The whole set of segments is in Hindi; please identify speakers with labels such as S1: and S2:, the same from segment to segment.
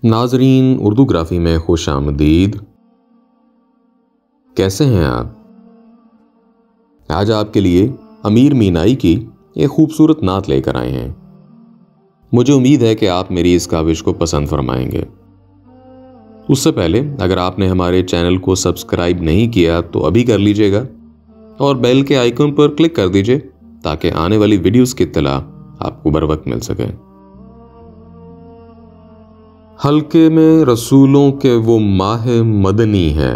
S1: नाजरीन, उर्दूग्राफी में खुश आमदीद। कैसे हैं आप? आज आपके लिए अमीर मीनाई की एक खूबसूरत नात लेकर आए हैं। मुझे उम्मीद है कि आप मेरी इस काविश को पसंद फरमाएंगे। उससे पहले अगर आपने हमारे चैनल को सब्सक्राइब नहीं किया तो अभी कर लीजिएगा और बेल के आइकन पर क्लिक कर दीजिए ताकि आने वाली वीडियोस की इत्तला आपको बर वक्त मिल सके। हल्के में रसूलों के वो माह मदनी है,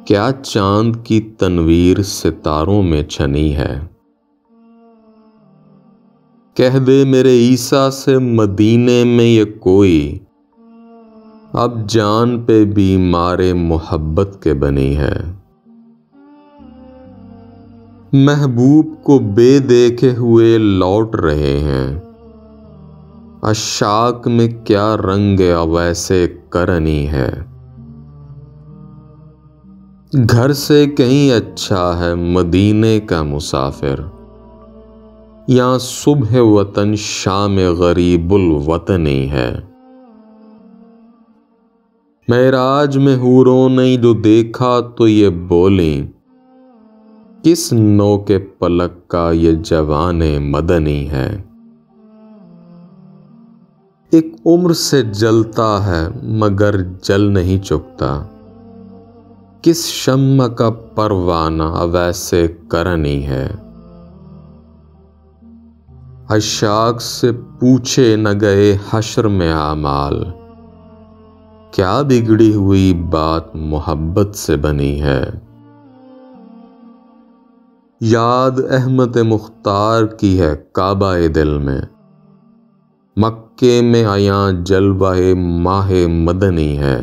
S1: क्या चांद की तनवीर सितारों में छनी है। कह दे मेरे ईसा से मदीने में ये कोई, अब जान पे बीमारे मोहब्बत के बनी है। महबूब को बेदेखे हुए लौट रहे हैं, अशाक में क्या रंग अवैसे करनी है। घर से कहीं अच्छा है मदीने का मुसाफिर, यहाँ सुबह वतन शाम गरीबुल वतनी है। मेराज में हूरों ने जो देखा तो ये बोली, किस नौ के पलक का ये जवाने मदनी है। एक उम्र से जलता है मगर जल नहीं चुकता, किस शम्मा का परवाना वैसे करनी है। अशाक से पूछे न गए हश्र में आमाल, क्या बिगड़ी हुई बात मोहब्बत से बनी है। याद अहमद मुख्तार की है काबाए दिल में, मक्के में आया जलवाए माहे मदनी है।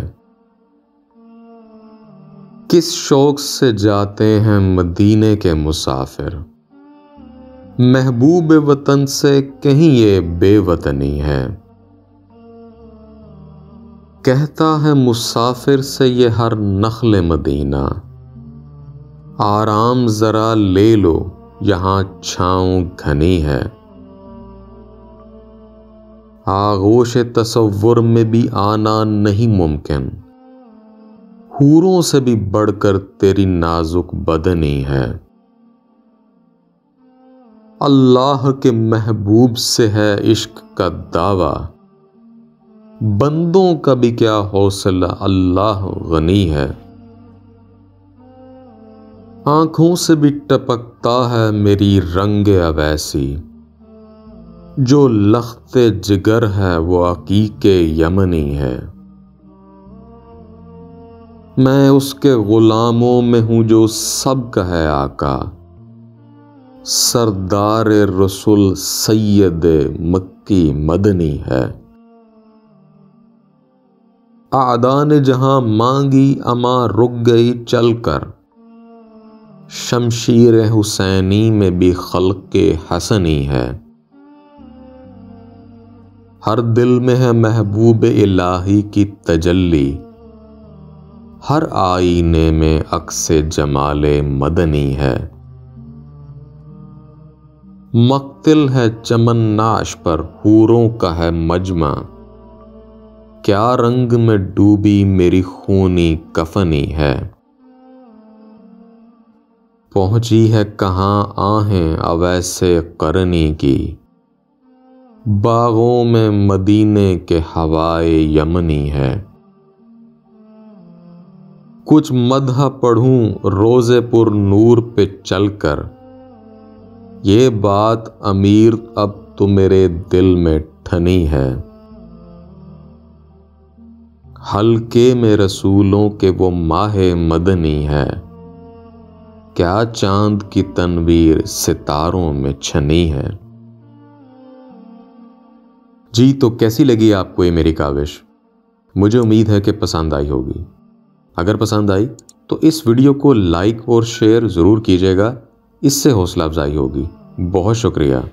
S1: किस शौक से जाते हैं मदीने के मुसाफिर, महबूब वतन से कहीं ये बेवतनी है। कहता है मुसाफिर से ये हर नखले मदीना, आराम जरा ले लो यहां छांव घनी है। आगोश तसव्वुर में भी आना नहीं मुमकिन, हूरों से भी बढ़कर तेरी नाजुक बदनी है। अल्लाह के महबूब से है इश्क का दावा, बंदों का भी क्या हौसला अल्लाह गनी है। आंखों से भी टपकता है मेरी रंग अवैसी, जो लख्ते जिगर है वो अकीके यमनी है। मैं उसके गुलामों में हूं जो सबका है आका, सरदार रसूल सैयद मक्की मदनी है। आदा ने जहां मांगी अमा रुक गई चलकर, शमशीर हुसैनी में भी खल्क के हसनी है। हर दिल में है महबूब इलाही की तजल्ली, हर आईने में अक्से जमाले मदनी है। मक्तिल है चमन नाश पर हूरों का है मजमा, क्या रंग में डूबी मेरी खूनी कफनी है। पहुंची है कहां आहें अवैसे करनी की, बागों में मदीने के हवाए यमनी है। कुछ मदह पढ़ूं रोज़े पुर नूर पे चलकर, ये बात अमीर अब तो मेरे दिल में ठनी है। हल्के में रसूलों के वो माहे मदनी है, क्या चांद की तनवीर सितारों में छनी है। जी तो कैसी लगी आपको ये मेरी काविश? मुझे उम्मीद है कि पसंद आई होगी। अगर पसंद आई तो इस वीडियो को लाइक और शेयर ज़रूर कीजिएगा, इससे हौसला अफजाई होगी। बहुत शुक्रिया।